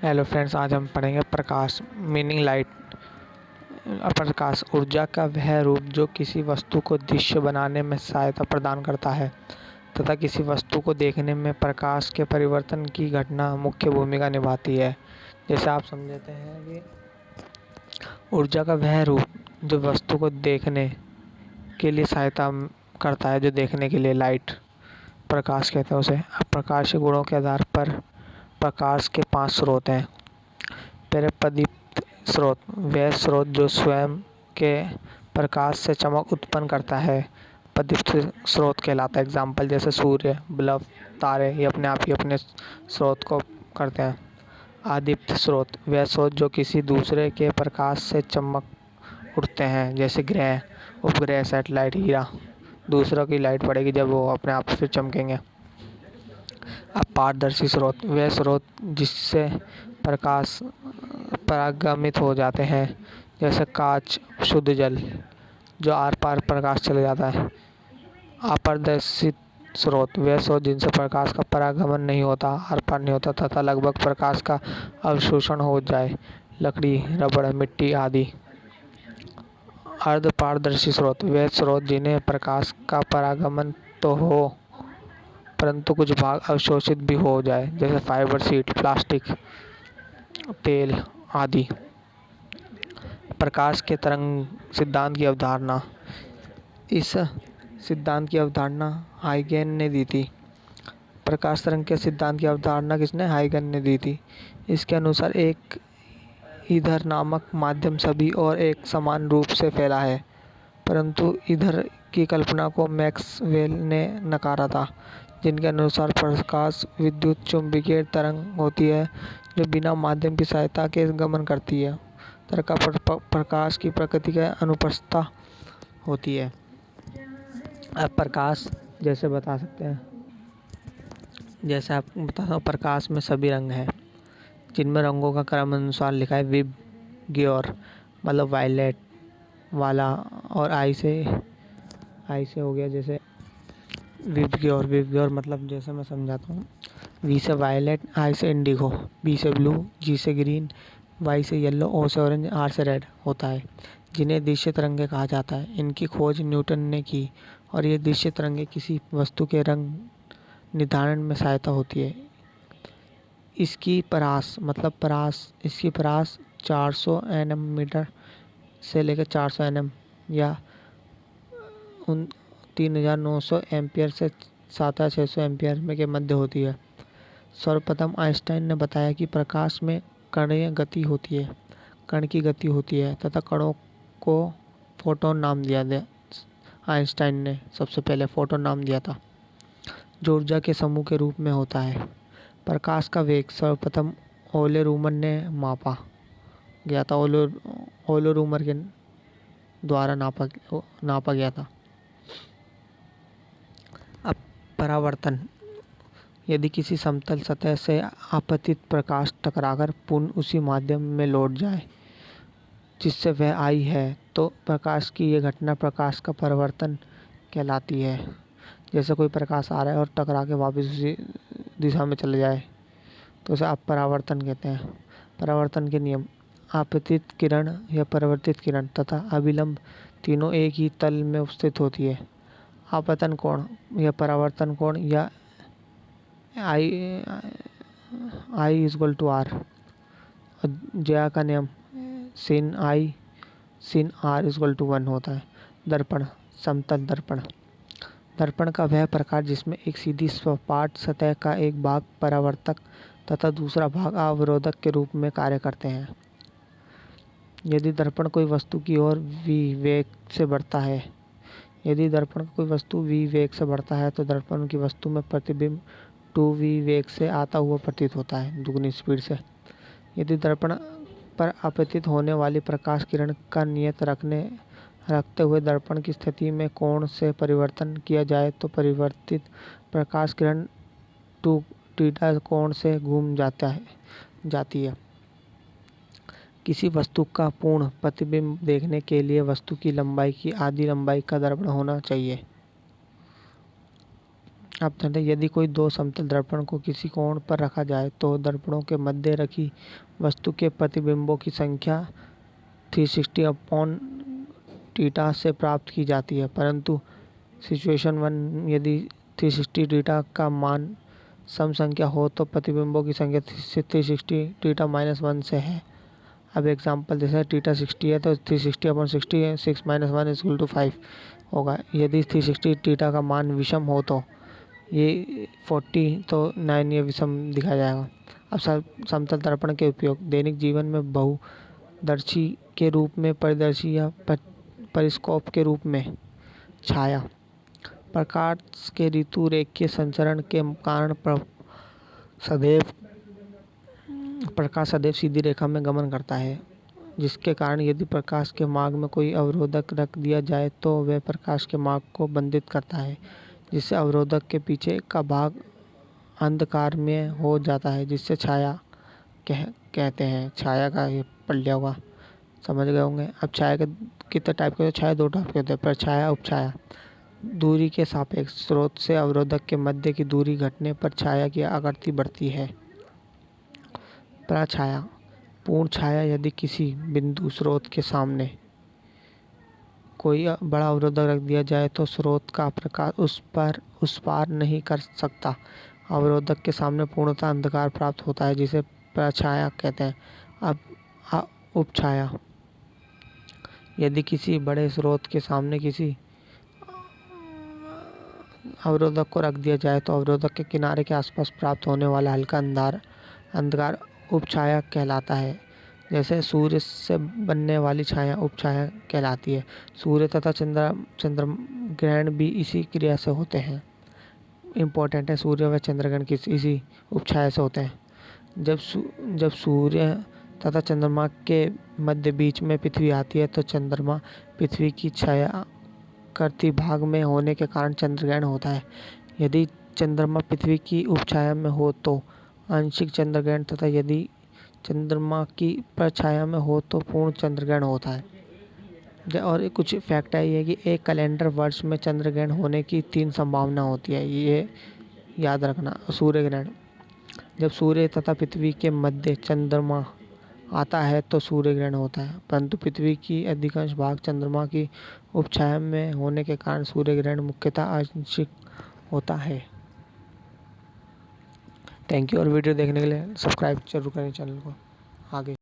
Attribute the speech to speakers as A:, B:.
A: Hello friends, आज हम पढ़ेंगे प्रकाश मीनिंग लाइट। प्रकाश ऊर्जा का वह रूप जो किसी वस्तु को दृश्य बनाने में सहायता प्रदान करता है तथा किसी वस्तु को देखने में प्रकाश के परिवर्तन की घटना मुख्य भूमिका निभाती है। जैसे आप समझते हैं कि ऊर्जा का वह रूप जो वस्तु को देखने के लिए सहायता करता है, जो देखने के लिए लाइट प्रकाश कहते हैं उसे। अब प्रकाश के गुणों के आधार पर प्रकाश के 5 स्रोत हैं। पहले प्रदीप्त स्रोत, वह स्रोत जो स्वयं के प्रकाश से चमक उत्पन्न करता है प्रदीप्त स्रोत कहलाता है। एग्जाम्पल जैसे सूर्य, बल्ब, तारे, ये अपने आप ही अपने स्रोत को करते हैं। आदीप्त स्रोत, वह स्रोत जो किसी दूसरे के प्रकाश से चमक उठते हैं, जैसे ग्रह, उपग्रह, सैटेलाइट, हीरा। दूसरों की लाइट पड़ेगी जब वो अपने आप फिर चमकेंगे। अब पारदर्शी स्रोत, वह स्रोत जिससे प्रकाश परागमित हो जाते हैं, जैसे कांच, शुद्ध जल, जो आर पार प्रकाश चले जाता है। अपारदर्शी स्रोत, वह स्रोत जिनसे प्रकाश का परागमन नहीं होता, आर पार नहीं होता तथा लगभग प्रकाश का अवशोषण हो जाए, लकड़ी, रबड़, मिट्टी आदि। अर्धपारदर्शी स्रोत, वह स्रोत जिन्हें प्रकाश का परागमन तो हो परंतु कुछ भाग अवशोषित भी हो जाए, जैसे फाइबर, शीट, प्लास्टिक, तेल आदि। प्रकाश के तरंग सिद्धांत की अवधारणा, इस सिद्धांत की अवधारणा हाइगेन ने दी थी। प्रकाश तरंग के सिद्धांत की अवधारणा किसने? हाइगेन ने दी थी। इसके अनुसार एक ईथर नामक माध्यम सभी और एक समान रूप से फैला है, परंतु ईथर की कल्पना को मैक्सवेल ने नकारा था, जिनके अनुसार प्रकाश विद्युत चुंबकीय तरंग होती है जो बिना माध्यम की सहायता के गमन करती है। तरंग प्रकाश की प्रकृति के अनुप्रस्थ होती है। अब प्रकाश जैसे बता सकते हैं, जैसे आप बताता हूँ, प्रकाश में सभी रंग हैं, जिनमें रंगों का क्रम अनुसार लिखा है विबग्योर, मतलब वायलेट वाला, और आई से हो गया। जैसे विबग्योर मतलब जैसे मैं समझाता हूँ, वी से वायलेट, आई से इंडिगो, बी से ब्लू, जी से ग्रीन, वाई से येलो, ओ से ऑरेंज, आर से रेड होता है, जिन्हें दृश्य तरंगे कहा जाता है। इनकी खोज न्यूटन ने की और ये दृश्य तरंगे किसी वस्तु के रंग निर्धारण में सहायता होती है। इसकी परास 400 नैनोमीटर से लेकर 400 nm या 3900 एम्पियर से 7600 एम्पियर में के मध्य होती है। सर्वप्रथम आइंस्टाइन ने बताया कि प्रकाश में कण की गति होती है तथा कणों को फोटोन नाम दिया गया। आइंस्टाइन ने सबसे पहले फोटोन नाम दिया था, जो ऊर्जा के समूह के रूप में होता है। प्रकाश का वेग सर्वप्रथम ओले रूमन ने मापा गया था। ओले रूमर के द्वारा नापा गया था। अब परावर्तन, यदि किसी समतल सतह से आपतित प्रकाश टकराकर पुनः उसी माध्यम में लौट जाए जिससे वह आई है, तो प्रकाश की यह घटना प्रकाश का परावर्तन कहलाती है। जैसे कोई प्रकाश आ रहा है और टकरा के वापस उसी दिशा में चले जाए तो उसे अपरावर्तन कहते हैं। परावर्तन के नियम, आपतित किरण या परावर्तित किरण तथा अभिलंब तीनों एक ही तल में उपस्थित होती है। आपतन कोण या परावर्तन कोण या आई इक्वल टू आर। ज्या का नियम sin r इक्वल टू 1 होता है। दर्पण, समतल दर्पण का वह प्रकार जिसमें एक सीधी सपाट सतह का एक भाग परावर्तक तथा दूसरा भाग अवरोधक के रूप में कार्य करते हैं। यदि दर्पण कोई वस्तु की ओर v वेग से बढ़ता है तो दर्पण की वस्तु में प्रतिबिंब 2v वेग से आता हुआ प्रतीत होता है, दुगनी स्पीड से। यदि दर्पण पर आपतित होने वाली प्रकाश किरण का नियत रखते हुए दर्पण की स्थिति में कोण से परिवर्तन किया जाए तो परिवर्तित प्रकाश किरण 2θ कोण से घूम जाती है। किसी वस्तु का पूर्ण प्रतिबिंब देखने के लिए वस्तु की लंबाई की आधी लंबाई का दर्पण होना चाहिए। अब यदि कोई दो समतल दर्पण को किसी कोण पर रखा जाए तो दर्पणों के मध्य रखी वस्तु के प्रतिबिंबों की संख्या 360 अपॉन थीटा से प्राप्त की जाती है। परंतु सिचुएशन 1, यदि 360 थीटा का मान सम संख्या हो तो प्रतिबिंबों की संख्या 360 थीटा -1 से है। अब एग्जाम्पल जैसे थीटा 60 है तो 360 अपॉन 60 है, 6 - 1 = 5 होगा। यदि 360 थीटा का मान विषम हो तो ये 40 तो 9 ये विषम दिखाया जाएगा। अब समतल दर्पण के उपयोग दैनिक जीवन में बहुदर्शी के रूप में, परिदर्शी या परिस्कोप के रूप में। छाया प्रकाश के ऋतु रेखीय संचरण के कारण प्रकाश सदैव सीधी रेखा में गमन करता है, जिसके कारण यदि प्रकाश के मार्ग में कोई अवरोधक रख दिया जाए तो वह प्रकाश के मार्ग को बंधित करता है, जिससे अवरोधक के पीछे का भाग अंधकार में हो जाता है, जिससे छाया कहते हैं। छाया का ये पढ़ लिया होगा, समझ गए होंगे। अब छाया के कितने टाइप के होते हैं? छाया 2 टाइप के होते हैं, परछाया, उपछाया। दूरी के सापेक्ष स्रोत से अवरोधक के मध्य की दूरी घटने पर छाया की आकृति बढ़ती है। प्रछाया पूर्ण छाया, यदि किसी बिंदु स्रोत के सामने कोई बड़ा अवरोधक रख दिया जाए तो स्रोत का प्रकाश उस पार नहीं कर सकता। अवरोधक के सामने पूर्णतः अंधकार प्राप्त होता है, जिसे प्रछाया कहते हैं। अब उपछाया, यदि किसी बड़े स्रोत के सामने किसी अवरोधक को रख दिया जाए तो अवरोधक के किनारे के आसपास प्राप्त होने वाला हल्का अंधकार उपछाया कहलाता है। जैसे सूर्य से बनने वाली छाया उपछाया कहलाती है। सूर्य तथा चंद्र ग्रहण भी इसी क्रिया से होते हैं। इम्पोर्टेंट है, सूर्य व चंद्रग्रहण इसी उपछाया से होते हैं। जब सूर्य तथा चंद्रमा के मध्य बीच में पृथ्वी आती है तो चंद्रमा पृथ्वी की छाया करती भाग में होने के कारण चंद्रग्रहण होता है। यदि चंद्रमा पृथ्वी की उपछाया में हो तो आंशिक चंद्रग्रहण, तथा यदि चंद्रमा की परछाया में हो तो पूर्ण चंद्रग्रहण होता है। और कुछ फैक्ट है ये कि एक कैलेंडर वर्ष में चंद्रग्रहण होने की 3 संभावना होती है, ये याद रखना। सूर्य ग्रहण, जब सूर्य तथा पृथ्वी के मध्य चंद्रमा आता है तो सूर्य ग्रहण होता है, परंतु पृथ्वी की अधिकांश भाग चंद्रमा की उपछाया में होने के कारण सूर्य ग्रहण मुख्यतः आंशिक होता है। थैंक यू, और वीडियो देखने के लिए सब्सक्राइब जरूर करें चैनल को। आगे